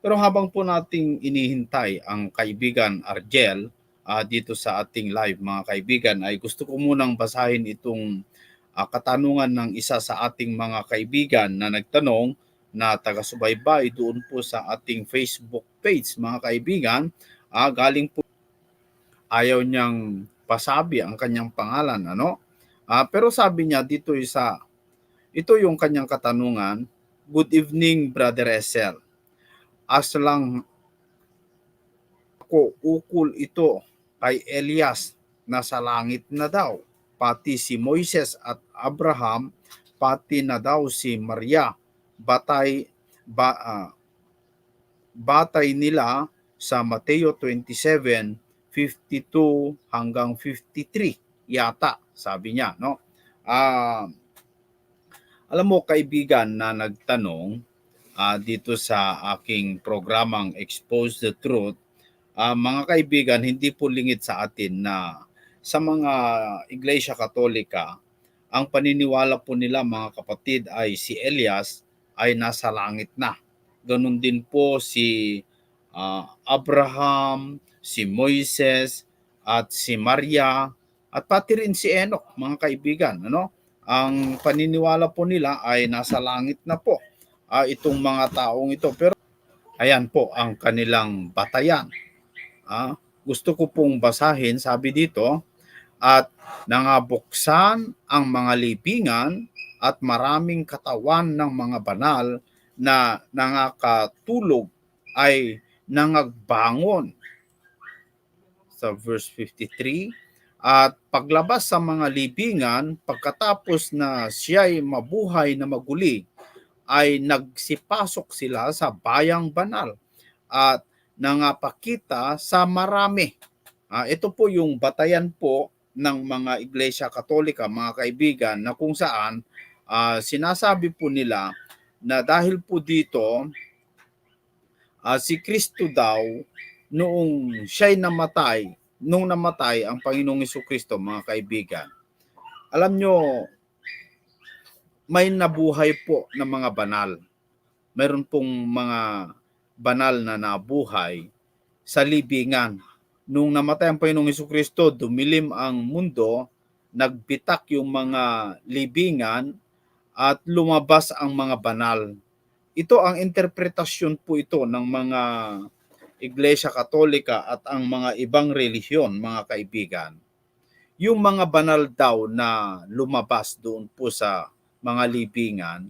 Pero habang po nating inihintay ang kaibigan Argel dito sa ating live mga kaibigan, ay gusto ko munang basahin itong katanungan ng isa sa ating mga kaibigan na nagtanong na taga-subaybay doon po sa ating Facebook page mga kaibigan. Galing po, ayaw niyang pasabi ang kanyang pangalan, ano? Pero sabi niya dito ito yung kanyang katanungan. Good evening, Brother Esel. As lang ako ukol ito kay Elias na sa langit na daw, pati si Moises at Abraham, pati na daw si Maria, batay ba, batay nila sa Mateo 27:52 hanggang 53 yata, sabi niya, no? Alam mo kaibigan na nagtanong dito sa aking programang Expose the Truth, mga kaibigan, hindi po lingid sa atin na sa mga Iglesia Katolika, ang paniniwala po nila mga kapatid ay si Elias ay nasa langit na. Ganun din po si Abraham, si Moises, at si Maria, at pati rin si Enoch, mga kaibigan. Ano? Ang paniniwala po nila ay nasa langit na po itong mga taong ito. Pero ayan po ang kanilang batayan. Gusto ko pong basahin, sabi dito, at nangabuksan ang mga libingan at maraming katawan ng mga banal na nangakatulog ay nangagbangon. Sa verse 53, at paglabas sa mga libingan, pagkatapos na siya'y mabuhay na maguli, ay nagsipasok sila sa bayang banal at nangapakita sa marami. Ito po yung batayan po ng mga Iglesia Katolika, mga kaibigan, na kung saan sinasabi po nila na dahil po dito, si Kristo daw, noong siya'y namatay, nung namatay ang Panginoong Jesucristo, mga kaibigan, alam nyo, may nabuhay po ng mga banal. Mayroon pong mga banal na nabuhay sa libingan. Nung namatay ang Panginoong Jesucristo, dumilim ang mundo, nagbitak yung mga libingan at lumabas ang mga banal. Ito ang interpretasyon po ito ng mga Iglesia Katolika at ang mga ibang relihiyon, mga kaibigan. Yung mga banal daw na lumabas doon po sa mga libingan,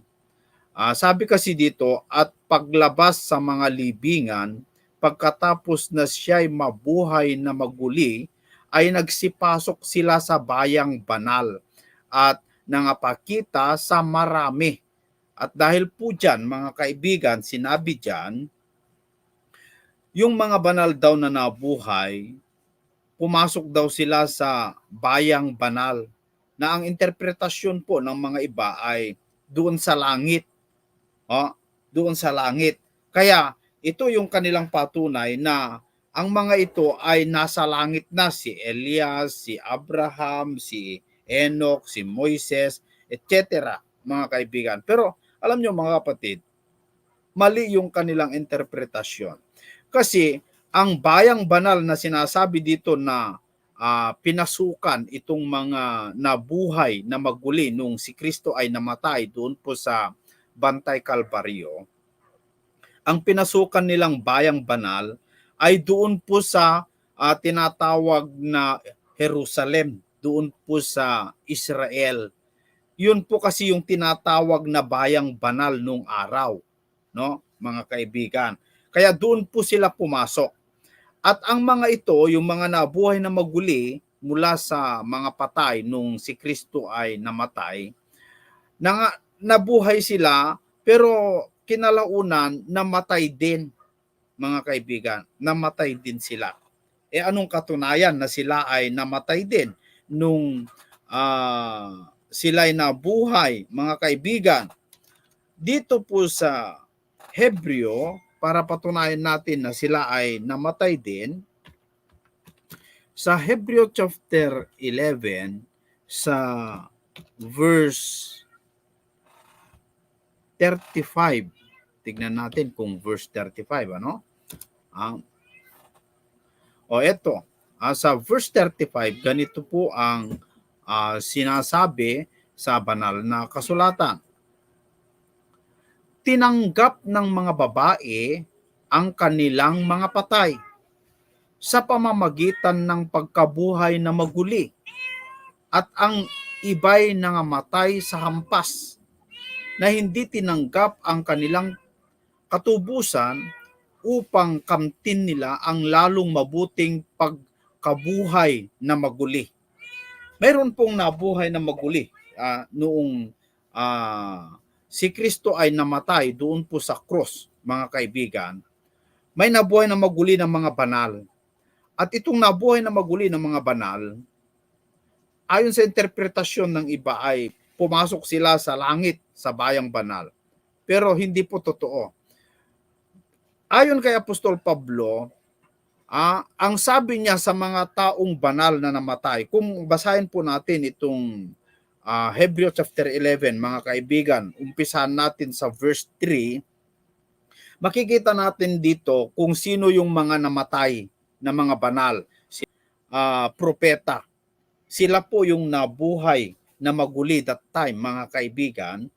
sabi kasi dito, at paglabas sa mga libingan, pagkatapos na siya'y mabuhay na maguli, ay nagsipasok sila sa bayang banal at nangapakita sa marami. At dahil po dyan, mga kaibigan, sinabi dyan, yung mga banal daw na nabuhay, pumasok daw sila sa bayang banal, na ang interpretasyon po ng mga iba ay doon sa langit. Doon sa langit. Kaya ito yung kanilang patunay na ang mga ito ay nasa langit na, si Elias, si Abraham, si Enoch, si Moises, etc. mga kaibigan. Pero alam nyo mga kapatid, mali yung kanilang interpretasyon. Kasi ang bayang banal na sinasabi dito na pinasukan itong mga nabuhay na maguli nung si Kristo ay namatay doon po sa Bantay Kalbaryo, ang pinasukan nilang bayang banal ay doon po sa tinatawag na Jerusalem, doon po sa Israel. Yun po kasi yung tinatawag na bayang banal nung araw, no, mga kaibigan. Kaya doon po sila pumasok. At ang mga ito, yung mga nabuhay na maguli mula sa mga patay nung si Kristo ay namatay, nabuhay sila, pero kinalaunan namatay din, mga kaibigan, namatay din sila. Anong katunayan na sila ay namatay din nung sila'y nabuhay, mga kaibigan? Dito po sa Hebreo, para patunayan natin na sila ay namatay din, sa Hebreo chapter 11, sa verse 35 tignan natin kung verse 35, ano? Eto, sa verse 35, ganito po ang sinasabi sa banal na kasulatan. Tinanggap ng mga babae ang kanilang mga patay sa pamamagitan ng pagkabuhay na maguli, at ang iba'y nangamatay sa hampas na hindi tinanggap ang kanilang katubusan upang kamtin nila ang lalong mabuting pagkabuhay na maguli. Mayroon pong nabuhay na maguli noong si Kristo ay namatay doon po sa cross, mga kaibigan. May nabuhay na maguli ng mga banal. At itong nabuhay na maguli ng mga banal, ayon sa interpretasyon ng iba ay pumasok sila sa langit, sa bayang banal. Pero hindi po totoo. Ayon kay Apostol Pablo, ang sabi niya sa mga taong banal na namatay, kung basahin po natin itong Hebrew chapter 11, mga kaibigan, umpisahan natin sa verse 3, makikita natin dito kung sino yung mga namatay na mga banal, propeta. Sila po yung nabuhay na maguli that time, mga kaibigan,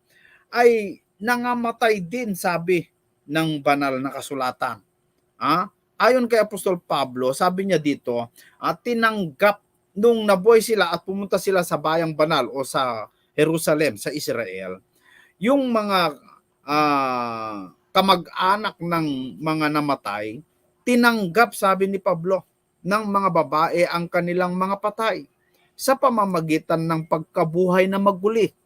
ay nangamatay din, sabi ng banal na kasulatan. Ayon kay Apostol Pablo, sabi niya dito, tinanggap nung nabuhay sila at pumunta sila sa bayang banal o sa Jerusalem, sa Israel, yung mga kamag-anak ng mga namatay, tinanggap, sabi ni Pablo, ng mga babae ang kanilang mga patay sa pamamagitan ng pagkabuhay na maguli.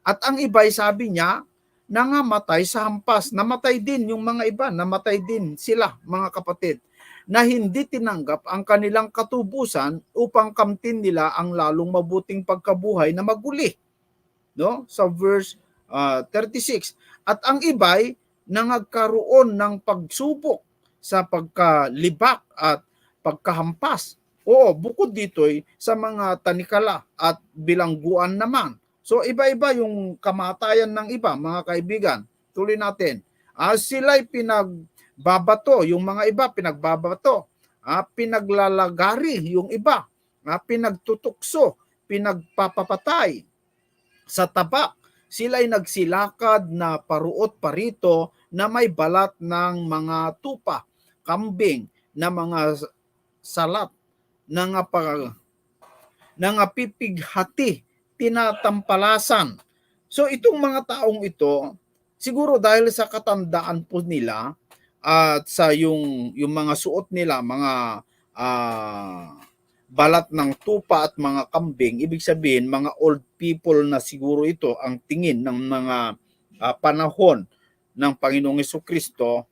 At ang iba'y, sabi niya, nangamatay sa hampas. Namatay din yung mga iba, namatay din sila, mga kapatid, na hindi tinanggap ang kanilang katubusan upang kamtin nila ang lalong mabuting pagkabuhay na maguli. No? Sa verse 36. At ang iba'y nangagkaroon ng pagsubok sa pagkalibak at pagkahampas. Bukod dito'y sa mga tanikala at bilangguan naman. So iba-iba yung kamatayan ng iba, mga kaibigan. Tuloy natin. Sila'y pinagbabato, yung mga iba pinagbabato. Pinaglalagari yung iba. Pinagtutukso, pinagpapapatay sa tabak. Sila'y nagsilakad na paruot parito na may balat ng mga tupa, kambing, na mga salat, nangapipighati, tinatampalasan. So itong mga taong ito, siguro dahil sa katandaan po nila at sa yung mga suot nila, mga balat ng tupa at mga kambing, ibig sabihin mga old people na siguro ito ang tingin ng mga panahon ng Panginoong Jesucristo,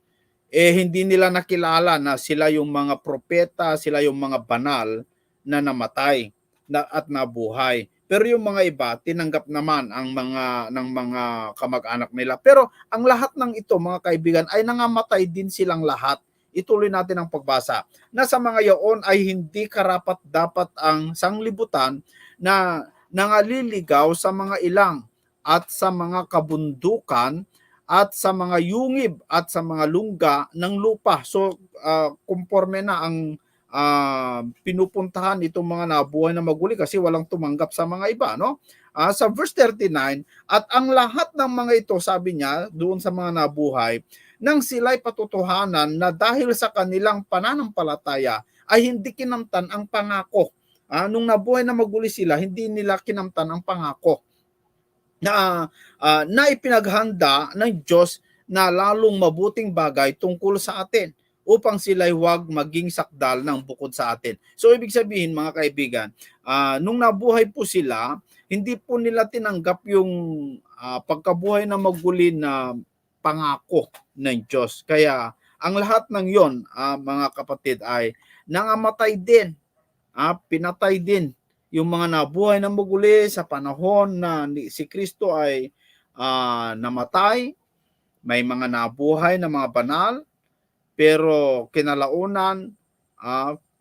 hindi nila nakilala na sila yung mga propeta, sila yung mga banal na namatay at nabuhay. Pero yung mga iba, tinanggap naman ang mga kamag-anak nila. Pero ang lahat ng ito, mga kaibigan, ay nangamatay din silang lahat. Ituloy natin ang pagbasa. Na sa mga yaon ay hindi karapat-dapat ang sanglibutan na nangaliligaw sa mga ilang at sa mga kabundukan at sa mga yungib at sa mga lungga ng lupa. So, conforme na ang pinupuntahan itong mga nabuhay na maguli kasi walang tumanggap sa mga iba, no? Sa verse 39, at ang lahat ng mga ito, sabi niya, doon sa mga nabuhay, nang sila'y patutuhanan na dahil sa kanilang pananampalataya ay hindi kinamtan ang pangako. Nung nabuhay na maguli sila, hindi nila kinamtan ang pangako na ipinaghanda ng Diyos na lalong mabuting bagay tungkol sa atin upang sila'y huwag maging sakdal ng bukod sa atin. So ibig sabihin, mga kaibigan, nung nabuhay po sila, hindi po nila tinanggap yung pagkabuhay na maguli na pangako ng Diyos. Kaya ang lahat ng yon, mga kapatid, ay nangamatay din, pinatay din yung mga nabuhay na maguli sa panahon na si Kristo ay namatay. May mga nabuhay na mga banal, pero kinalaunan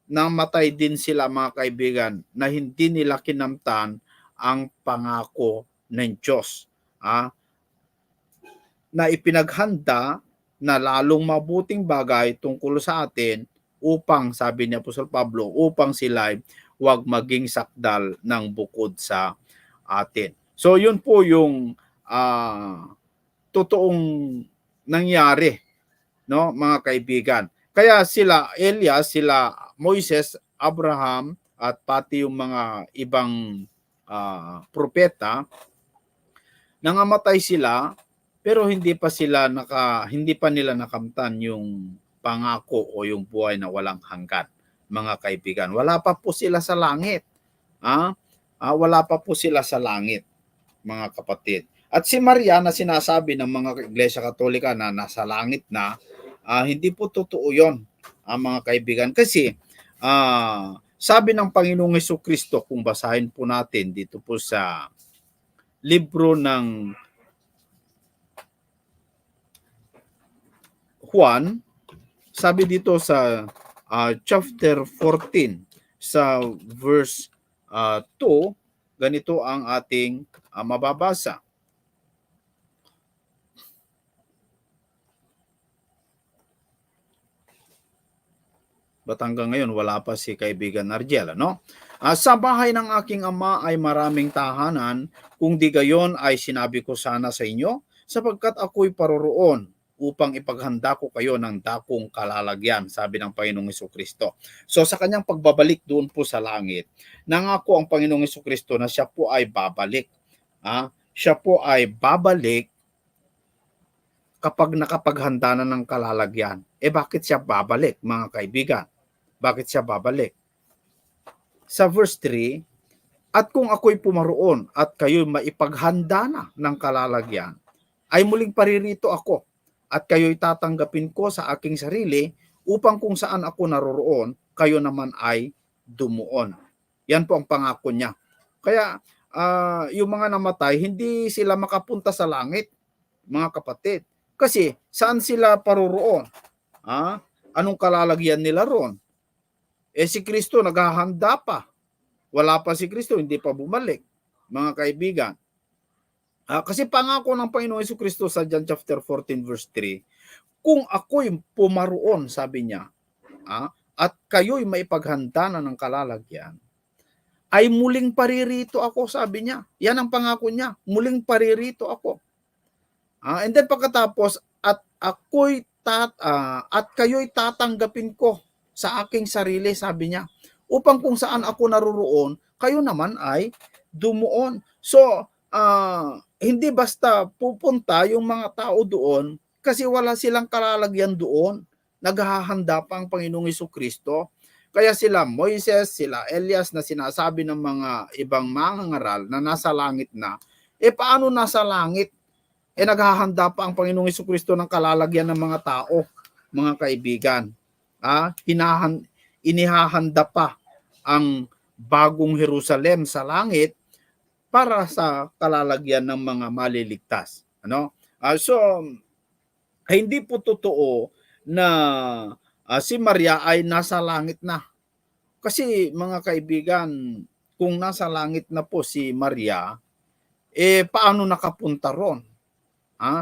namatay din sila, mga kaibigan, na hindi nila kinamtan ang pangako ng Diyos na ipinaghanda na lalong mabuting bagay tungkol sa atin upang, sabi ni Apostol Pablo, upang sila huwag maging sakdal ng bukod sa atin. So yun po yung totoong nangyari, no, mga kaibigan. Kaya sila Elias, sila Moises, Abraham at pati yung mga ibang propeta, nangamatay sila pero hindi pa nila nakamtan yung pangako o yung buhay na walang hanggan, mga kaibigan. Wala pa po sila sa langit. Wala pa po sila sa langit, mga kapatid. At si Maria na sinasabi ng mga Iglesia Katolika na nasa langit na, hindi po totoo yun, mga kaibigan. Kasi sabi ng Panginoong Jesucristo, kung basahin po natin dito po sa libro ng Juan, sabi dito sa chapter 14 sa verse 2, ganito ang ating mababasa. Ba't hanggang ngayon wala pa si kaibigan Argel, no? Sa bahay ng aking ama ay maraming tahanan, kung di gayon ay sinabi ko sana sa inyo, sapagkat ako'y paroroon upang ipaghanda ko kayo ng dakong kalalagyan, sabi ng Panginoong Jesucristo. So sa kanyang pagbabalik doon po sa langit, nangako ang Panginoong Jesucristo na siya po ay babalik. Siya po ay babalik kapag nakapaghanda na ng kalalagyan. Bakit siya babalik, mga kaibigan? Bakit siya babalik? Sa verse 3, at kung ako'y pumaroon at kayo'y maipaghanda na ng kalalagyan, ay muling paririto ako at kayo'y tatanggapin ko sa aking sarili upang kung saan ako naroroon, kayo naman ay dumuon. Yan po ang pangako niya. Kaya yung mga namatay, hindi sila makapunta sa langit, mga kapatid. Kasi saan sila paroroon? Anong kalalagyan nila roon? Si Kristo naghahanda pa. Wala pa si Kristo, hindi pa bumalik, mga kaibigan. Kasi pangako ng Panginoon Jesucristo sa John chapter 14 verse 3, kung ako'y pumaroon, sabi niya, at kayo'y maipaghanda na ng kalalagyan, ay muling paririto ako, sabi niya. Yan ang pangako niya, muling paririto ako. And then pagkatapos, at kayo'y tatanggapin ko sa aking sarili, sabi niya, upang kung saan ako naroroon, kayo naman ay dumuon. So, hindi basta pupunta yung mga tao doon kasi wala silang kalalagyan doon. Naghahanda pa ang Panginoong Jesucristo. Kaya sila Moises, sila Elias na sinasabi ng mga ibang mangangaral na nasa langit na, paano nasa langit? Naghahanda pa ang Panginoong Jesucristo ng kalalagyan ng mga tao, mga kaibigan. Inihahanda pa ang bagong Jerusalem sa langit para sa kalalagyan ng mga maliligtas. So, hindi po totoo na si Maria ay nasa langit na. Kasi mga kaibigan, kung nasa langit na po si Maria, paano nakapunta ron?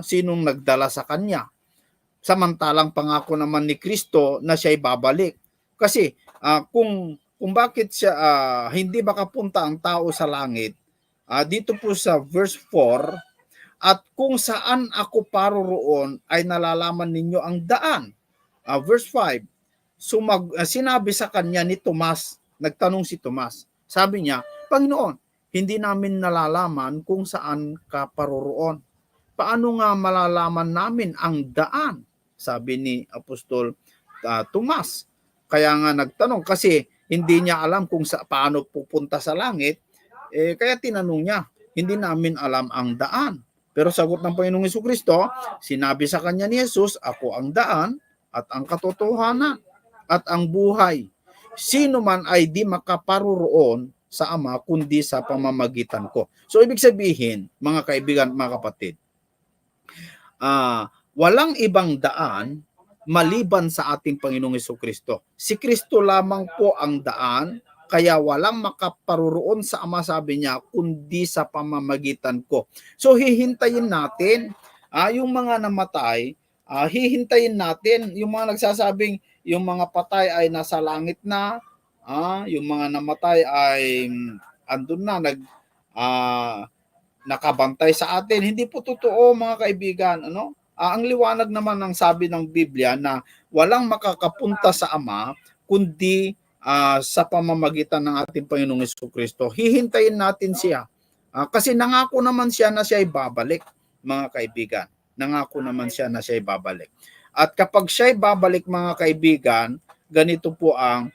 Sinong nagdala sa kanya? Samantalang pangako naman ni Kristo na siya ay babalik. Kasi kung bakit siya hindi makapunta ang tao sa langit, dito po sa verse 4, at kung saan ako paroroon ay nalalaman ninyo ang daan. Verse 5, sinabi sa kanya ni Tomas, nagtanong si Tomas, sabi niya, Panginoon, hindi namin nalalaman kung saan ka paroroon. Paano nga malalaman namin ang daan? Sabi ni Apostol Tomas. Kaya nga nagtanong kasi hindi niya alam kung paano pupunta sa langit. Kaya tinanong niya, hindi namin alam ang daan. Pero sagot ng Panginoong Jesucristo, sinabi sa kanya ni Jesus, ako ang daan at ang katotohanan at ang buhay. Sino man ay di makaparoroon sa Ama kundi sa pamamagitan ko. So ibig sabihin, mga kaibigan, mga kapatid, walang ibang daan maliban sa ating Panginoong Jesucristo. Si Kristo lamang po ang daan, kaya walang makaparoroon sa Ama, sabi niya, kundi sa pamamagitan ko. So hihintayin natin yung mga namatay hihintayin natin yung mga nagsasabing yung mga patay ay nasa langit na, yung mga namatay ay andun na nakabantay sa atin. Hindi po totoo mga kaibigan, ano? Ang liwanag naman ng sabi ng Biblia na walang makakapunta sa Ama kundi sa pamamagitan ng ating Panginoong Jesucristo. Hihintayin natin siya. Kasi nangako naman siya na siya ay babalik, mga kaibigan. Nangako naman siya na siya ay babalik. At kapag siya ay babalik, mga kaibigan, ganito po ang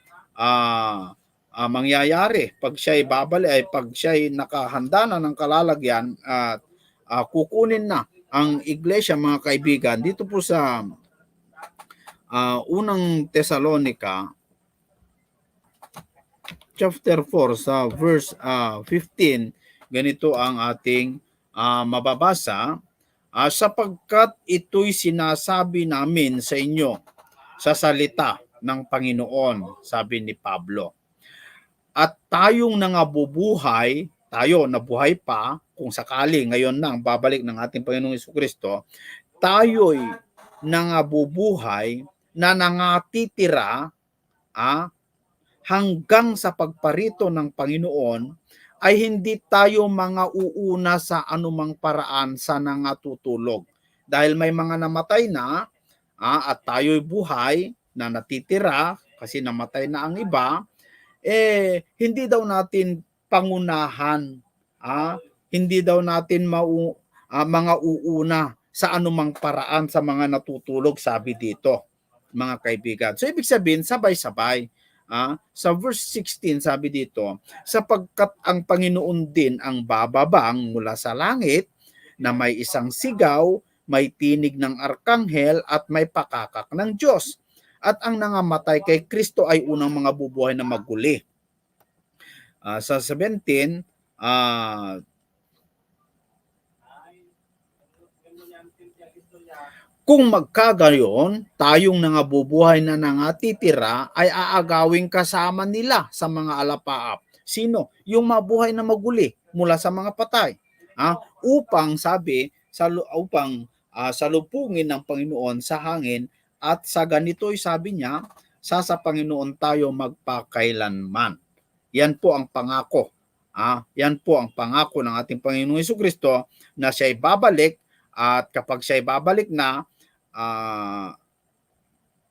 mangyayari. Pag siya ay babalik, ay pag siya ay nakahanda na ng kalalagyan at kukunin na ang iglesia, mga kaibigan, dito po sa unang Tesalonica chapter 4 sa verse 15, ganito ang ating mababasa, sapagkat ito'y sinasabi namin sa inyo sa salita ng Panginoon, sabi ni Pablo. At tayong nangabubuhay, tayo nabuhay pa, kung sakali ngayon na ang babalik ng ating Panginoong Jesucristo, tayo'y nangabubuhay na nangatitira hanggang sa pagparito ng Panginoon, ay hindi tayo mga uuna sa anumang paraan sa nangatutulog. Dahil may mga namatay na at tayo'y buhay na natitira kasi namatay na ang iba, hindi daw natin pangunahan, hindi daw natin mga uuna sa anumang paraan sa mga natutulog, sabi dito, mga kaibigan. So ibig sabihin, sabay-sabay. Sa verse 16 sabi dito, sapagkat ang Panginoon din ang bababang mula sa langit na may isang sigaw, may tinig ng arkanghel at may pakakak ng Diyos. At ang nangamatay kay Kristo ay unang mga bubuhay na maguli. Sa 17, kung magkagayon, tayong nangabubuhay na nangatitira ay aagawing kasama nila sa mga alapaap. Sino? Yung mabuhay na maguli mula sa mga patay. Upang sabi, upang salupungin ng Panginoon sa hangin, at sa ganito'y sabi niya, sa Panginoon tayo magpakailanman. Yan po ang pangako. Yan po ang pangako ng ating Panginoong Jesucristo na siya ay babalik, at kapag siya ay babalik na,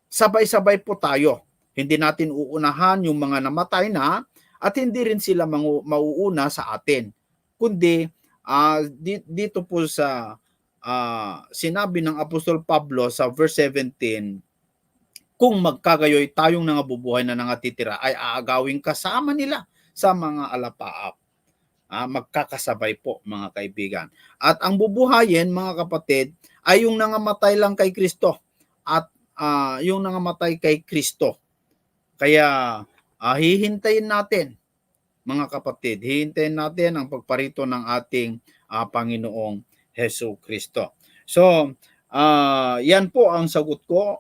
sabay-sabay po tayo. Hindi natin uunahan yung mga namatay na at hindi rin sila mauuna sa atin. Kundi dito po sa sinabi ng Apostol Pablo sa verse 17, kung magkagayoy tayong nangabubuhay na nangatitira ay aagawing kasama nila sa mga alapaap. Magkakasabay po, mga kaibigan. At ang bubuhayin, mga kapatid, ay yung nangamatay lang kay Kristo at yung nangamatay kay Kristo. Kaya hihintayin natin, mga kapatid, hihintayin natin ang pagparito ng ating Panginoong Jesucristo. So, yan po ang sagot ko,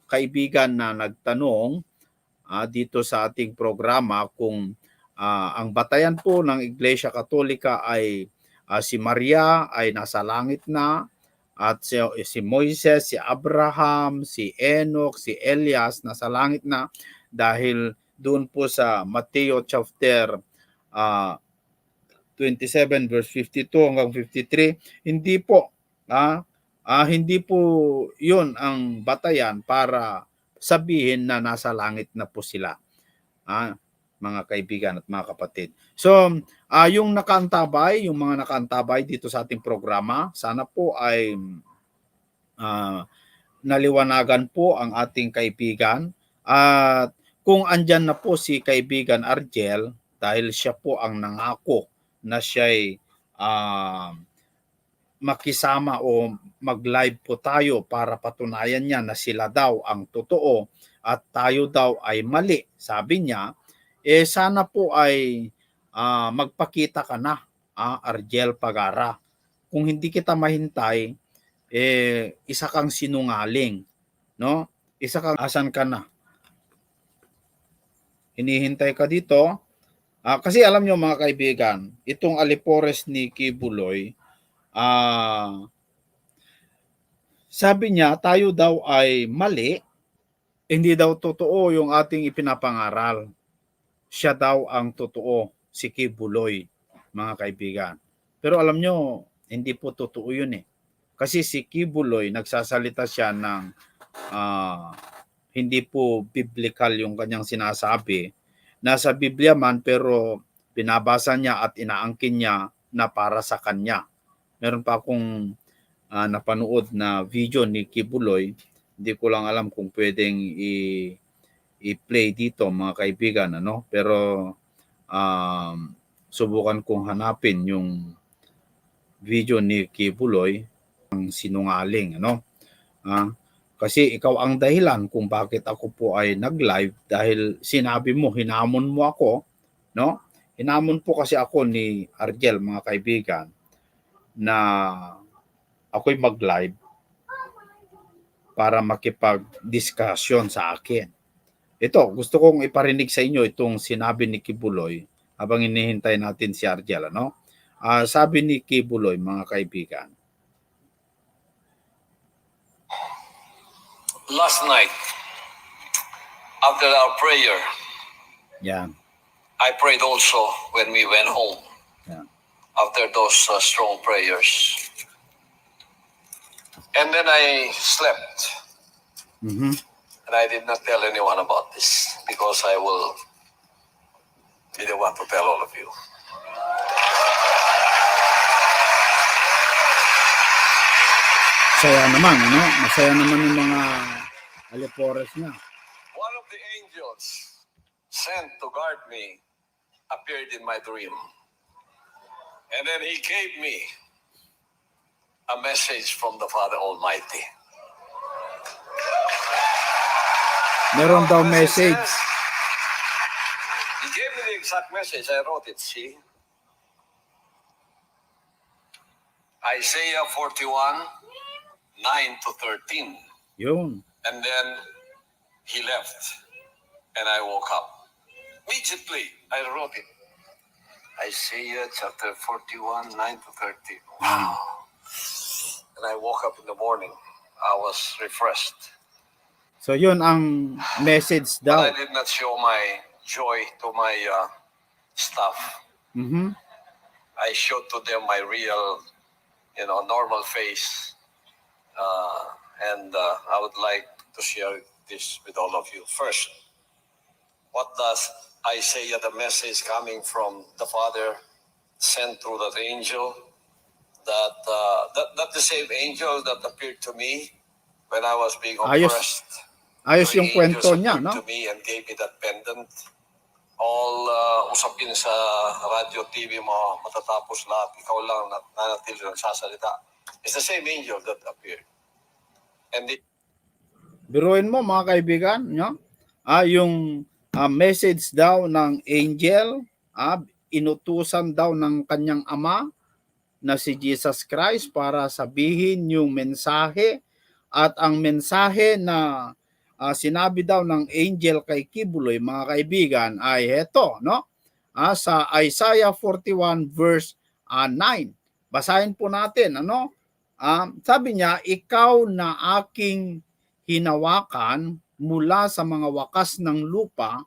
kaibigan na nagtanong dito sa ating programa kung ang batayan po ng Iglesia Katolika ay si Maria ay nasa langit na, at si Moises, si Abraham, si Enoch, si Elias nasa langit na, dahil doon po sa Mateo chapter 27 verse 52 hanggang 53, hindi po hindi po 'yun ang batayan para sabihin na nasa langit na po sila, mga kaibigan at mga kapatid. So, yung nakaantabay, yung mga nakaantabay dito sa ating programa, sana po ay naliwanagan po ang ating kaibigan. At kung andyan na po si kaibigan Argel, dahil siya po ang nangako na siya'y makisama o mag-live po tayo para patunayan niya na sila daw ang totoo at tayo daw ay mali, sabi niya, sana po ay magpakita ka na, Argel Pagara. Kung hindi kita mahintay, isa kang sinungaling, no? Isa kang, asan ka na? Hinihintay ka dito. Kasi alam nyo, mga kaibigan, itong Alipores ni Kibuloy, Sabi niya, tayo daw ay mali, hindi daw totoo yung ating ipinapangaral. Siya daw ang totoo, si Kibuloy, mga kaibigan. Pero alam nyo, hindi po totoo yun eh. Kasi si Kibuloy, nagsasalita siya ng hindi po biblical yung kanyang sinasabi. Nasa Biblia man, pero binabasa niya at inaangkin niya na para sa kanya. Meron pa akong napanood na video ni Kibuloy. Hindi ko lang alam kung pwedeng i-play dito, mga kaibigan, ano? Pero subukan kong hanapin yung video ni Kibuloy ang sinungaling, ano? Kasi ikaw ang dahilan kung bakit ako po ay nag-live dahil sinabi mo, hinamon mo ako, no? Hinamon po kasi ako ni Argel, mga kaibigan, na ako'y mag-live para makipag-discussion sa akin. Ito, gusto kong iparinig sa inyo itong sinabi ni Kibuloy habang hinihintay natin si Argel, ano? Sabi ni Kibuloy, mga kaibigan, last night, after our prayer, yan. I prayed also when we went home. Yeah. After those strong prayers. And then I slept. Mm-hmm. And I did not tell anyone about this because I will be the one to tell all of you. Masaya naman, ano? Masaya naman yung mga alipores niya. One of the angels sent to guard me appeared in my dream. And then he gave me a message from the Father Almighty. Meron daw message. He gave me the exact message. I wrote it, see? Isaiah 41, 9 to 13. Yun. And then he left. And I woke up. Immediately, I wrote it. Isaiah chapter 41, 9 to 13. Wow. And I woke up in the morning. I was refreshed. So yun ang message daw. But I did not show my joy to my staff. Mm-hmm. I showed to them my real, normal face. And I would like to share this with all of you. First, what does Isaiah, the message coming from the Father, sent through that angel? That the same angel that appeared to me when I was being oppressed. Ayos yung kwento niya, no? To me and gave me that pendant. All usapin sa radio, TV mo, matatapos lahat. Ikaw lang nanatili nagsasalita. It's the same angel that appeared. And Biruin mo, mga kaibigan, no? Yung message daw ng angel, inutusan daw ng kanyang ama na si Jesus Christ para sabihin yung mensahe, at ang mensahe na sinabi daw ng angel kay Kibuloy, mga kaibigan, ay heto, no? Sa Isaiah 41 verse 9. Basahin po natin, ano? Sabi niya, ikaw na aking hinawakan mula sa mga wakas ng lupa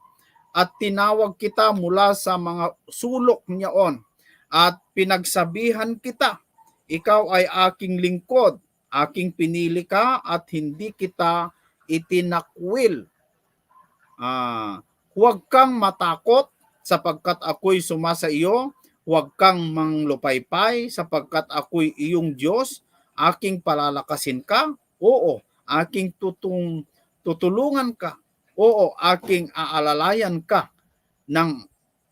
at tinawag kita mula sa mga sulok niyaon at pinagsabihan kita, ikaw ay aking lingkod, aking pinili ka at hindi kita itinakwil. Huwag kang matakot sapagkat ako'y sumasa iyo, huwag kang manglupaypay sapagkat ako'y iyong Diyos, aking palalakasin ka, oo, aking tutulungan ka, oo, aking aalalayan ka ng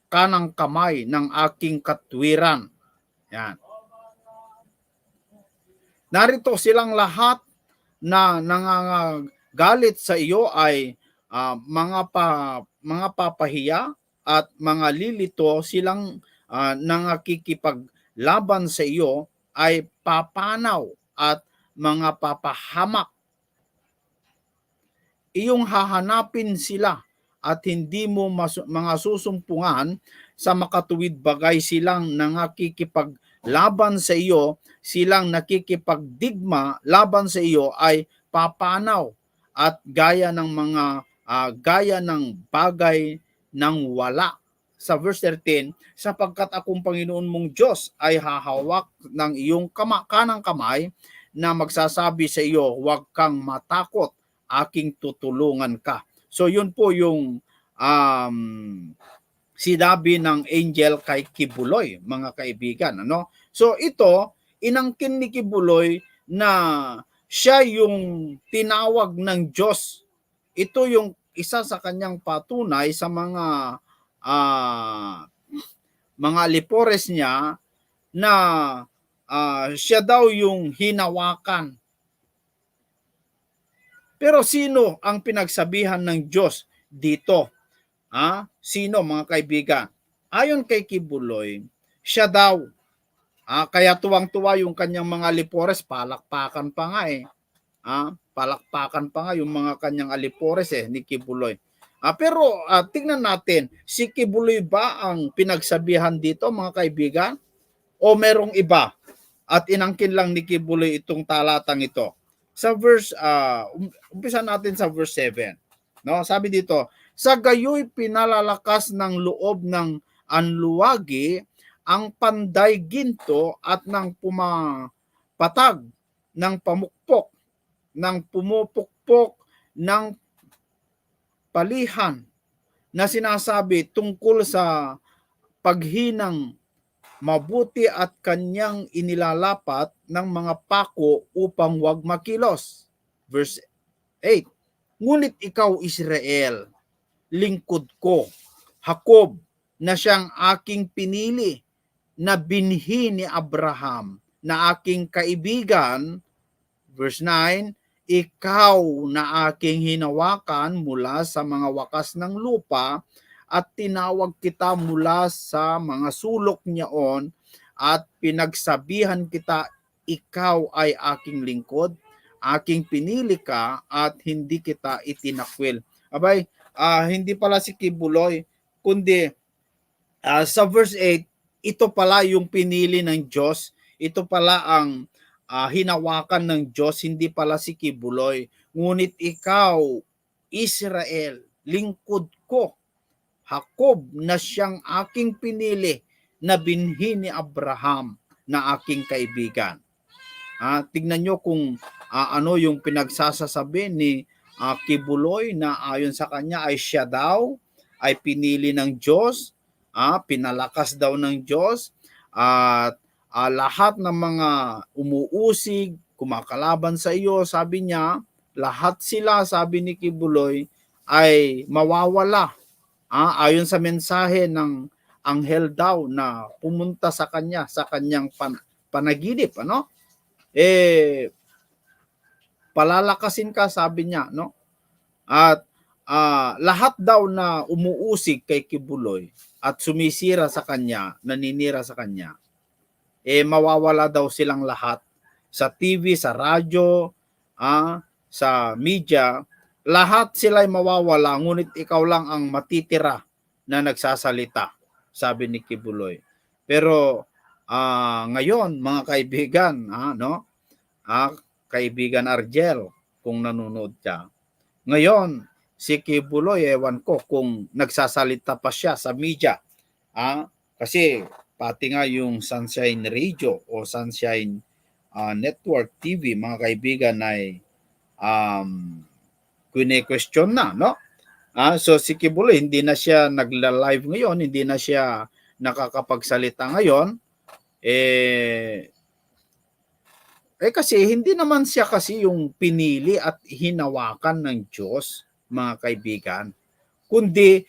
kanang kamay ng aking katwiran. Yan. Narito silang lahat na nangangagalit sa iyo ay mga papahiya at mga lilito, silang nangakikipaglaban sa iyo ay papanaw at mga papahamak. Iyong hahanapin sila at hindi mo mga susumpungan, sa makatuwid bagay silang nangakikipaglaban laban sa iyo, silang nakikipagdigma laban sa iyo ay papanaw at gaya ng bagay ng wala. Sa verse 13, sapagkat akong Panginoon mong Diyos ay hahawak ng iyong kanang kamay na magsasabi sa iyo, huwag kang matakot, aking tutulungan ka. So yun po yung sinabi ng angel kay Kibuloy, mga kaibigan. Ano? So ito, inangkin ni Kibuloy na siya yung tinawag ng Diyos. Ito yung isa sa kanyang patunay sa mga alipores niya na siya daw yung hinawakan. Pero sino ang pinagsabihan ng Diyos dito? Sino, mga kaibigan? Ayon kay Kibuloy, siya daw. Kaya tuwang-tuwa yung kanyang mga alipores, palakpakan pa nga eh. Palakpakan pa nga yung mga kanyang alipores ni Kibuloy. Pero tingnan natin, si Kibuloy ba ang pinagsabihan dito, mga kaibigan? O merong iba? At inangkin lang ni Kibuloy itong talatang ito. Sa verse, umpisa natin sa verse 7. No? Sabi dito, sa gayoy pinalalakas ng loob ng anluwagi ang panday ginto at ng pumapatag ng pamukpok, ng pumupukpok ng palihan na sinasabi tungkol sa paghinang mabuti at kanyang inilalapat ng mga pako upang wag makilos. Verse 8, ngunit ikaw Israel, lingkod ko, Jacob, na siyang aking pinili, na binhi ni Abraham, na aking kaibigan. Verse 9, ikaw na aking hinawakan mula sa mga wakas ng lupa at tinawag kita mula sa mga sulok niyaon at pinagsabihan kita, ikaw ay aking lingkod, aking pinili ka at hindi kita itinakwil. Abay, hindi pala si Kibuloy, kundi sa verse 8, ito pala yung pinili ng Diyos, ito pala ang hinawakan ng Diyos, hindi pala si Kibuloy. Ngunit ikaw, Israel, lingkod ko, Jacob, na siyang aking pinili, na binhi ni Abraham, na aking kaibigan. Tignan nyo kung ano yung pinagsasasabi ni Kibuloy, na ayon sa kanya ay siya daw ay pinili ng Diyos, pinalakas daw ng Diyos, at lahat ng mga umuusig, kumakalaban sa iyo, sabi niya, lahat sila, sabi ni Kibuloy, ay mawawala. Ayon sa mensahe ng anghel daw na pumunta sa kanya, sa kanyang panaginip, palalakasin ka, sabi niya, no? At lahat daw na umuusig kay Kibuloy at sumisira sa kanya, naninira sa kanya, mawawala daw silang lahat. Sa TV, sa radyo, sa media, lahat sila ay mawawala, ngunit ikaw lang ang matitira na nagsasalita, sabi ni Kibuloy. Pero ngayon, mga kaibigan, kaibigan Argel, kung nanonood ka, ngayon, si Kibuloy, ewan ko kung nagsasalita pa siya sa media. Kasi pati nga yung Sunshine Radio o Sunshine Network TV, mga kaibigan, ay kine-question na, no? So si Kibuloy, hindi na siya nagla-live ngayon, hindi na siya nakakapagsalita ngayon. Kasi hindi naman siya kasi yung pinili at hinawakan ng Diyos, mga kaibigan, kundi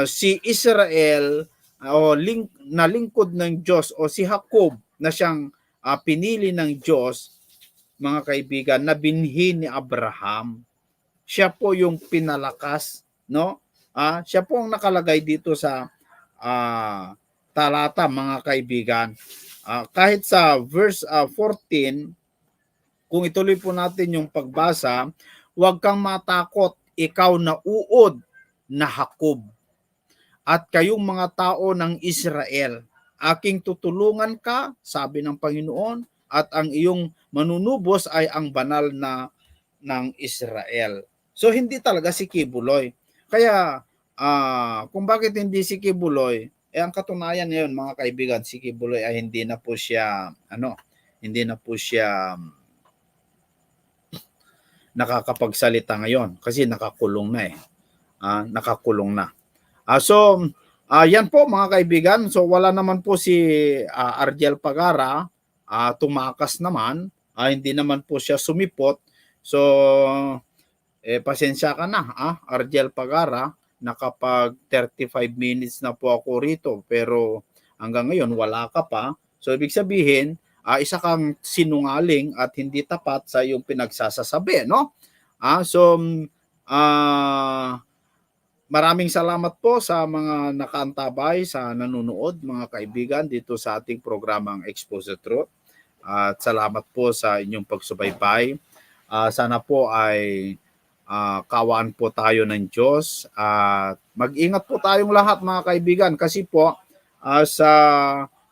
si Israel na lingkod ng Diyos, o si Jacob na siyang pinili ng Diyos, mga kaibigan, na binhi ni Abraham. Siya po yung pinalakas, no? Siya po ang nakalagay dito sa talata, mga kaibigan. Kahit sa verse 14, kung ituloy po natin yung pagbasa, huwag kang matakot, ikaw na uod na Jacob, at kayong mga tao ng Israel. aking tutulungan ka, sabi ng Panginoon, at ang iyong manunubos ay ang banal na ng Israel. So hindi talaga si Kibuloy. Kaya kung bakit hindi si Kibuloy, ang katunayan ngayon mga kaibigan, si Kibuloy ay hindi na po siya nakakapagsalita ngayon kasi nakakulong na nakakulong na. Yan po mga kaibigan. So wala naman po si Argel Pagara, tumakas naman, hindi naman po siya sumipot. So pasensya ka na, Argel Pagara, nakapag 35 minutes na po ako rito pero hanggang ngayon wala ka pa. So ibig sabihin, isa kang sinungaling at hindi tapat sa iyong pinagsasasabi, no? Maraming salamat po sa mga nakaantabay, sa nanonood, mga kaibigan, dito sa ating programang Expose the Truth. At salamat po sa inyong pagsubaybay. Sana po ay kawaan po tayo ng Diyos. At mag-ingat po tayong lahat mga kaibigan kasi po sa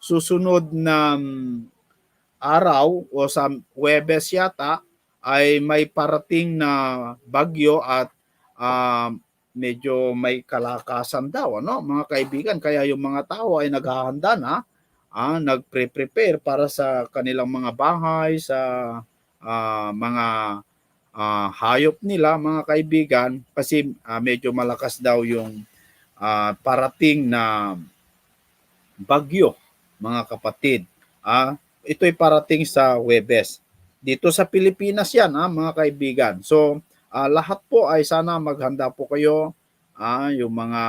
susunod na araw o sa Huwebes yata ay may parating na bagyo at medyo may kalakasan daw, mga kaibigan. Kaya yung mga tao ay naghahanda na, nagpre-prepare para sa kanilang mga bahay, sa mga hayop nila, mga kaibigan, kasi medyo malakas daw yung parating na bagyo, mga kapatid. Ito'y parating sa Huwebes. Dito sa Pilipinas yan, mga kaibigan. So, lahat po ay sana maghanda po kayo, yung mga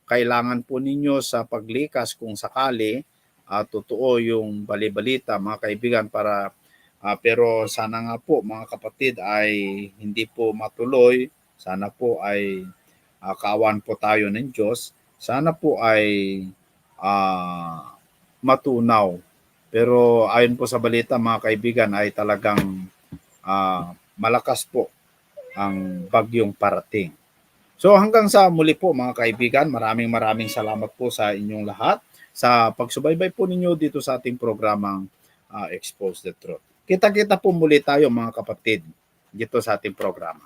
kailangan po ninyo sa paglikas kung sakali totoo yung balibalita mga kaibigan para pero sana nga po mga kapatid ay hindi po matuloy, sana po ay kaawan po tayo ng Diyos, sana po ay matunaw. Pero ayon po sa balita mga kaibigan ay talagang malakas po ang bagyong parating. So hanggang sa muli po mga kaibigan, maraming salamat po sa inyong lahat sa pagsubaybay po ninyo dito sa ating programang Expose the Truth. Kita-kita po muli tayo mga kapatid dito sa ating programa.